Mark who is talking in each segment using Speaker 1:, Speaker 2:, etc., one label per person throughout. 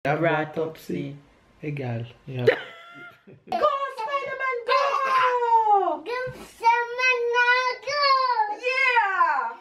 Speaker 1: Bratopsy.
Speaker 2: Egal. Ja.
Speaker 1: Go, Spider-Man, go!
Speaker 3: Go, Spider-Man, go!
Speaker 1: Yeah!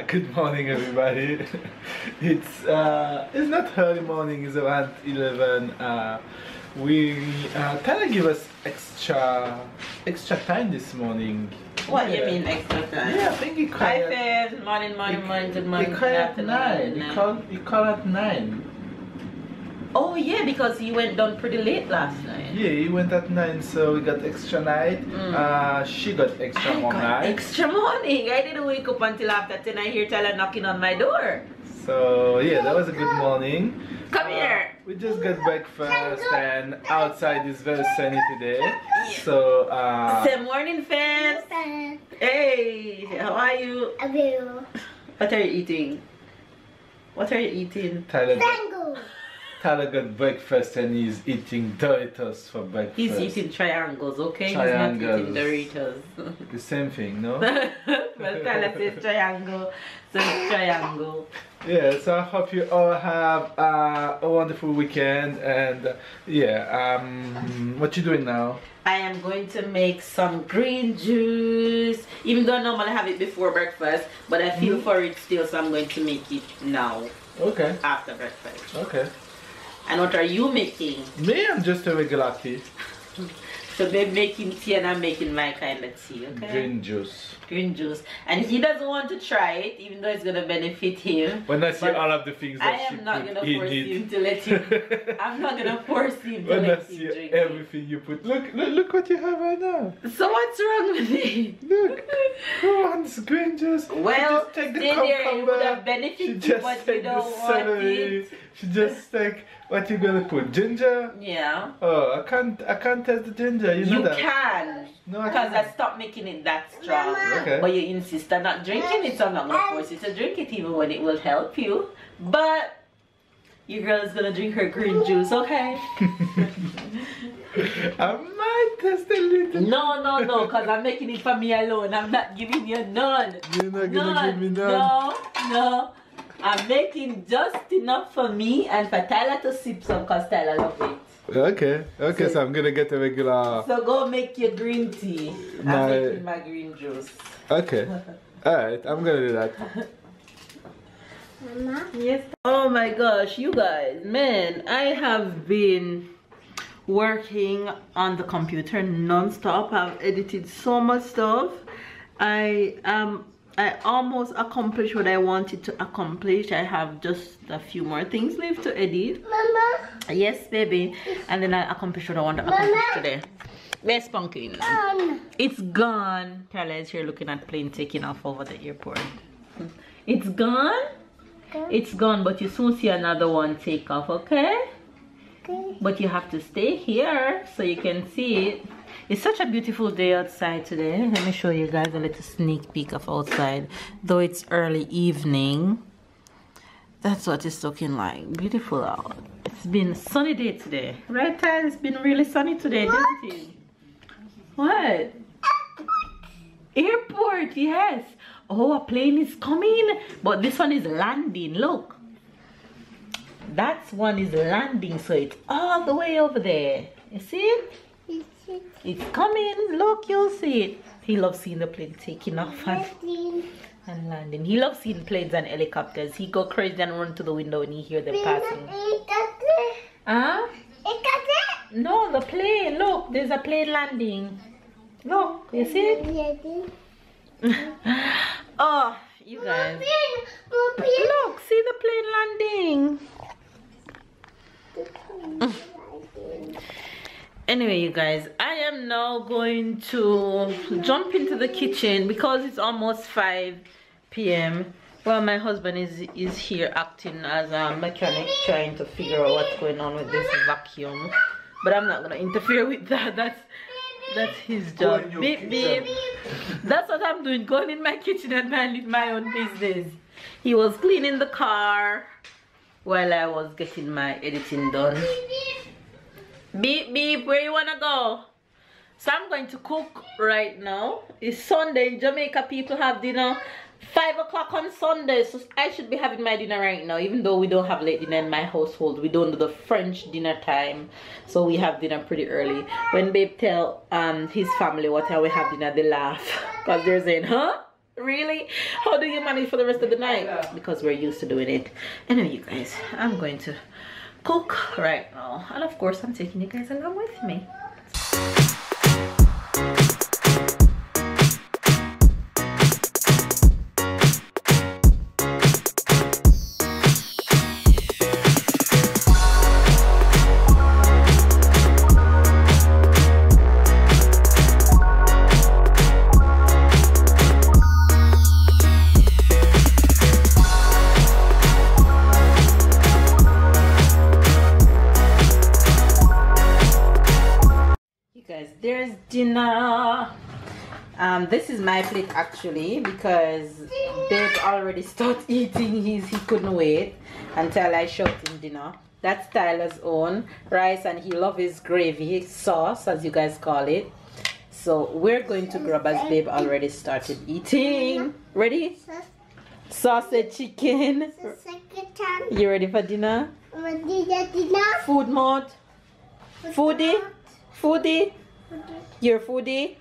Speaker 2: Good morning, everybody. It's not early morning. It's around 11. Tyler give us extra time this morning.
Speaker 1: What you mean extra time?
Speaker 2: Yeah, I think he called.
Speaker 1: Hi, Fed. Morning, good morning.
Speaker 2: He called at 9. He called at 9.
Speaker 1: Oh yeah, because he went down pretty late last night.
Speaker 2: Yeah, he went at 9, so we got extra night. She got extra more night.
Speaker 1: Extra morning. I didn't wake up until after 10. I hear Tyler knocking on my door.
Speaker 2: So yeah, that was a good morning.
Speaker 1: Come here.
Speaker 2: We just got breakfast and outside is very sunny today. So
Speaker 1: Say morning, Fed. Hey, how are you? What are you eating? What are you eating?
Speaker 2: Tyler got breakfast and he's eating Doritos for breakfast.
Speaker 1: He's eating triangles, okay?
Speaker 2: Triangles.
Speaker 1: He's not eating Doritos.
Speaker 2: The same thing, no?
Speaker 1: Well, Tyler says triangle, so it's triangle.
Speaker 2: Yeah, so I hope you all have a wonderful weekend. And what you doing now?
Speaker 1: I am going to make some green juice. Even though I normally have it before breakfast, but I feel for it still, so I'm going to make it now.
Speaker 2: Okay.
Speaker 1: After breakfast.
Speaker 2: Okay.
Speaker 1: And what are you making?
Speaker 2: Me, I'm just a regular tea.
Speaker 1: So they're making tea and I'm making my kind of tea, okay?
Speaker 2: Green juice.
Speaker 1: Green juice. And if he doesn't want to try it, even though it's going to benefit him.
Speaker 2: When I see all of the things that
Speaker 1: I am not going to force him to let you. I'm not going to force him to let him drink
Speaker 2: everything you put. Look what you have right now.
Speaker 1: So what's wrong with it?
Speaker 2: Look. Who wants green juice?
Speaker 1: Well,
Speaker 2: take the
Speaker 1: there it would have benefited you, but you don't want it.
Speaker 2: She just take what you gonna put? Ginger?
Speaker 1: Yeah.
Speaker 2: Oh, I can't taste the ginger. You know that.
Speaker 1: You can.
Speaker 2: No, I
Speaker 1: because
Speaker 2: can't.
Speaker 1: I stopped making it that strong.
Speaker 2: Okay.
Speaker 1: But you insist on not drinking it, so I'm not gonna force you to drink it even when it will help you. But your girl is gonna drink her green juice, okay?
Speaker 2: I might taste a little.
Speaker 1: No, because I'm making it for me alone. I'm not giving you none.
Speaker 2: You're not gonna give me none.
Speaker 1: No. I'm making just enough for me and for Tyler to sip some because Tyler loves it.
Speaker 2: Okay, so I'm gonna get a regular.
Speaker 1: So go make your green tea. I'm making my green juice.
Speaker 2: Okay. Alright, I'm gonna do that.
Speaker 3: Mama?
Speaker 1: Yes. Oh my gosh, you guys, man, I have been working on the computer non-stop. I've edited so much stuff. I almost accomplished what I wanted to accomplish. I have just a few more things left to edit.
Speaker 3: Mama?
Speaker 1: Yes, baby. And then I accomplished what I want to accomplish today. Where's Pumpkin? It's gone. Tyler is here looking at plane taking off over the airport. It's gone? It's gone, but you soon see another one take off, okay?
Speaker 3: Okay.
Speaker 1: But you have to stay here so you can see it. It's such a beautiful day outside today. Let me show you guys a little sneak peek of outside. Though it's early evening, that's what it's looking like. Beautiful out. It's been a sunny day today. Right, Ty? It's been really sunny today, didn't it? What? Airport, yes. Oh, a plane is coming. But this one is landing. Look. That one is landing, so it's all the way over there. You see it? It's coming. Look, you'll see it. He loves seeing the plane taking off. and landing. He loves seeing planes and helicopters. He go crazy and run to the window when he hear them passing. Huh? No, the plane. Look, there's a plane landing. Look, you see it? Oh, you guys. Look, see the plane landing. Anyway, you guys, I am now going to jump into the kitchen because it's almost 5 p.m. Well, my husband is here acting as a mechanic, trying to figure out what's going on with this vacuum. But I'm not gonna interfere with that. That's his job. Beep beep. That's what I'm doing, going in my kitchen and minding my own business. He was cleaning the car while I was getting my editing done. Beep beep, where you wanna go? So I'm going to cook right now. It's Sunday in Jamaica. People have dinner 5 o'clock on Sunday, so I should be having my dinner right now. Even though we don't have late dinner in my household, we don't do the French dinner time, so we have dinner pretty early. When babe tell his family what time we have dinner, they laugh because they're saying, huh? Really? How do you manage for the rest of the night? Because we're used to doing it. Anyway, you guys, I'm going to cook right now, and of course I'm taking you guys along with me. There's dinner. This is my plate actually, because Dave already started eating his. He couldn't wait until I showed him dinner. That's Tyler's own rice, and he loves his gravy sauce, as you guys call it. So we're going to grab, as Babe already started eating. Ready? Sausage chicken. You ready for dinner? Food mode. Foodie. Foodie. You're foodie?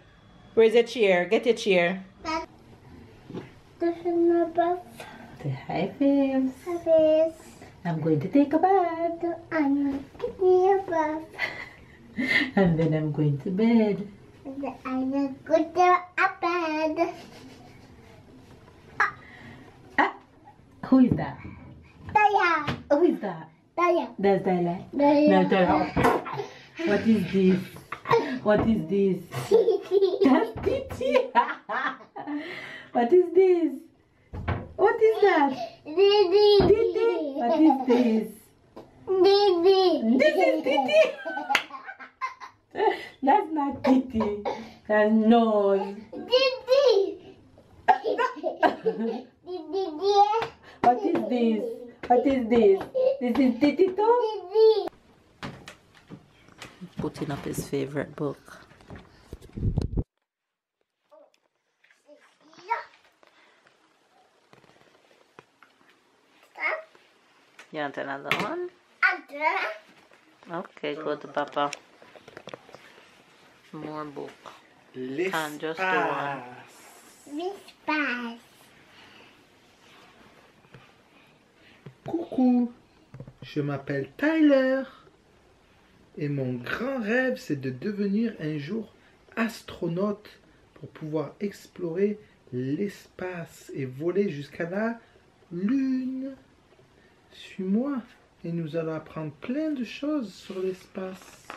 Speaker 1: Where's your chair? Get your chair. Say hi, babes.
Speaker 3: Hi, babes.
Speaker 1: I'm going to take a bath.
Speaker 3: I'm taking a bath.
Speaker 1: And then I'm going to bed.
Speaker 3: I'm going to bed.
Speaker 1: Who is that?
Speaker 3: Daya.
Speaker 1: Who is that?
Speaker 3: Daya.
Speaker 1: That's Daya.
Speaker 3: Daya.
Speaker 1: No, Daya. What is this? What is this? That's Titi. What is this? What is that?
Speaker 3: Didi.
Speaker 1: Titi. What is this?
Speaker 3: Didi.
Speaker 1: This is Titi. That's not Titi. That's nose.
Speaker 3: Didi.
Speaker 1: What is this? What is this? This is Titi too?
Speaker 3: Didi.
Speaker 1: Putting up his favorite book. You want another one? Okay, go to Papa. More book. And just the one.
Speaker 3: L'espace.
Speaker 2: Coucou, je m'appelle Tyler et mon grand rêve c'est de devenir un jour astronaute pour pouvoir explorer l'espace et voler jusqu'à la Lune. Suis-moi et nous allons apprendre plein de choses sur l'espace.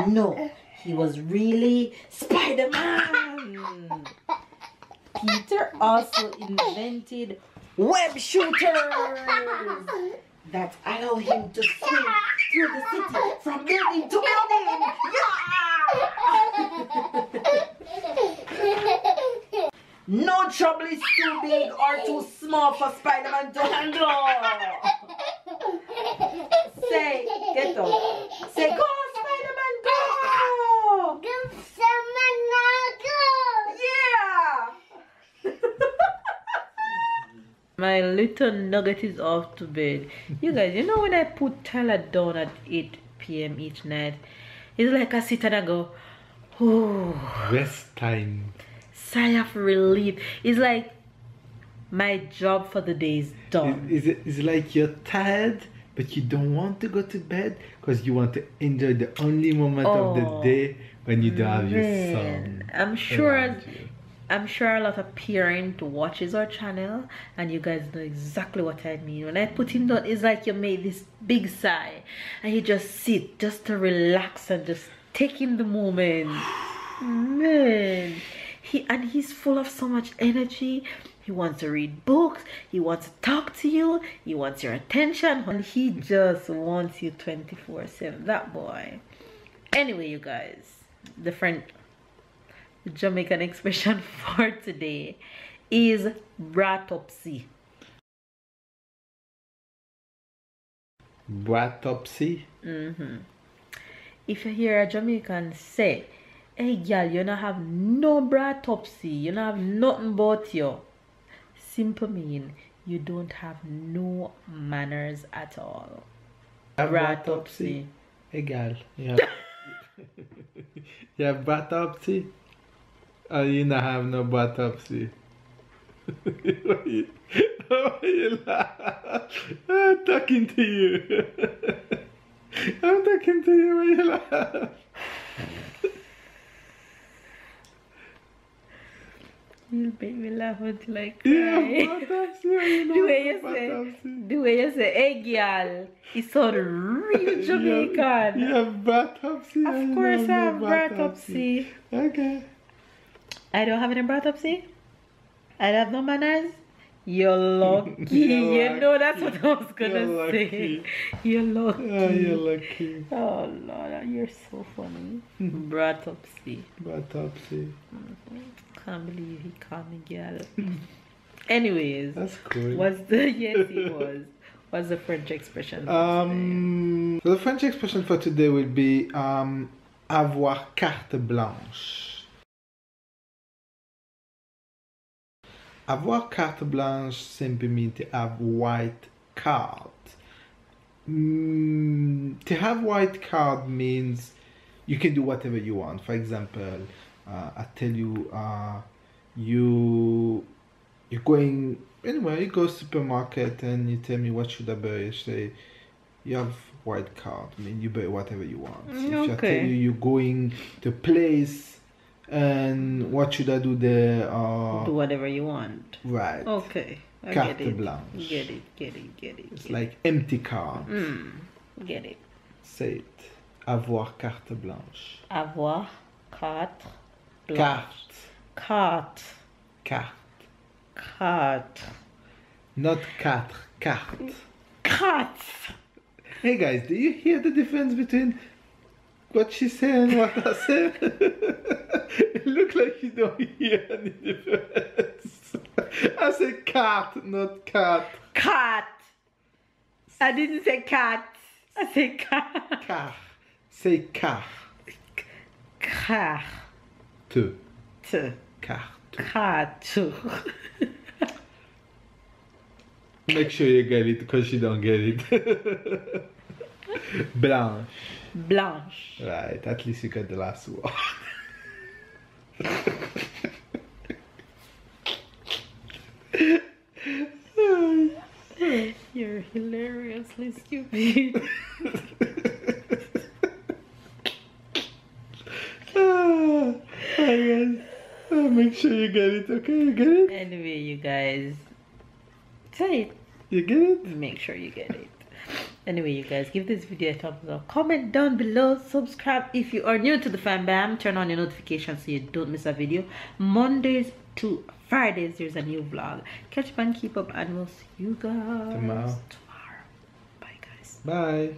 Speaker 1: No, he was really Spider-Man. Peter also invented web shooters that allow him to swing through the city from building to building. Yeah! No trouble is too big or too small for Spider-Man to handle. Say, get up. Say, go, Spider-Man, go!
Speaker 3: Go, Spider-Man, go!
Speaker 1: Yeah! My little nugget is off to bed. You guys, you know when I put Tyler down at 8 p.m. each night, it's like I sit and I go, oh.
Speaker 2: Rest time.
Speaker 1: Sigh of relief. It's like my job for the day is done.
Speaker 2: It's like you're tired, but you don't want to go to bed because you want to enjoy the only moment of the day when you don't have your son.
Speaker 1: I'm sure a lot of parents watches our channel, and you guys know exactly what I mean. When I put him down, it's like you made this big sigh and you just sit just to relax and just take in the moment. Man, he's full of so much energy. He wants to read books, he wants to talk to you, he wants your attention, and he just wants you 24/7. That boy. Anyway, you guys, the Jamaican expression for today is bratopsy.
Speaker 2: Bratopsy?
Speaker 1: If you hear a Jamaican say, "Hey girl, you don't have no bratopsy, you don't have nothing about you," simple mean you don't have no manners at all. Bratopsy.
Speaker 2: Hey girl, you have bratopsy? Oh, you don't have no bratopsy. Why you laugh? I'm talking to you. I'm talking to you. Why you laugh?
Speaker 1: You make me laugh until I cry. The way you say, "Hey girl," it sounds real Jamaican.
Speaker 2: You have bratopsy?
Speaker 1: Of course I have bratopsy.
Speaker 2: Okay.
Speaker 1: I don't have any bratopsy? I have no manners? You're lucky. You know that's what I was gonna say. You're lucky.
Speaker 2: Oh, you're lucky.
Speaker 1: Oh Lord, you're so funny. Bratopsy.
Speaker 2: Bratopsy.
Speaker 1: Can't believe he called me girl. Anyways,
Speaker 2: that's cool.
Speaker 1: What's the French expression?
Speaker 2: So the French expression for today will be avoir carte blanche. Avoir carte blanche simply means to have white card. To have white card means you can do whatever you want. For example, I tell you, you're going anywhere, you go supermarket and you tell me what should I buy. You say you have white card. I mean, you buy whatever you want. If I tell you you're going to place and what should I do there?
Speaker 1: Do whatever you want.
Speaker 2: Right.
Speaker 1: Okay.
Speaker 2: Carte blanche.
Speaker 1: Get it.
Speaker 2: It's like empty card.
Speaker 1: Get it.
Speaker 2: Say it. Avoir carte blanche.
Speaker 1: Avoir carte blanche.
Speaker 2: Carte. Not quatre. Carte.
Speaker 1: Carte.
Speaker 2: Hey guys, do you hear the difference between what she said and what I said? It looks like you don't hear any difference. I said cat, not cat.
Speaker 1: Cat. I didn't say cat. I said cat.
Speaker 2: Car. Say car.
Speaker 1: Car.
Speaker 2: Te.
Speaker 1: Car.
Speaker 2: Car.
Speaker 1: Car.
Speaker 2: Make sure you get it because you don't get it. Blanche.
Speaker 1: Blanche.
Speaker 2: Right, at least you got the last one.
Speaker 1: You're hilariously stupid.
Speaker 2: Make sure you get it, okay? You get it?
Speaker 1: Anyway, you guys, say it.
Speaker 2: You get it?
Speaker 1: Make sure you get it. Anyway, you guys, give this video a thumbs up, comment down below, subscribe if you are new to the fam bam, turn on your notifications so you don't miss a video. Mondays to Fridays there's a new vlog. Catch up and keep up, and we'll see you guys tomorrow. Bye guys.
Speaker 2: Bye.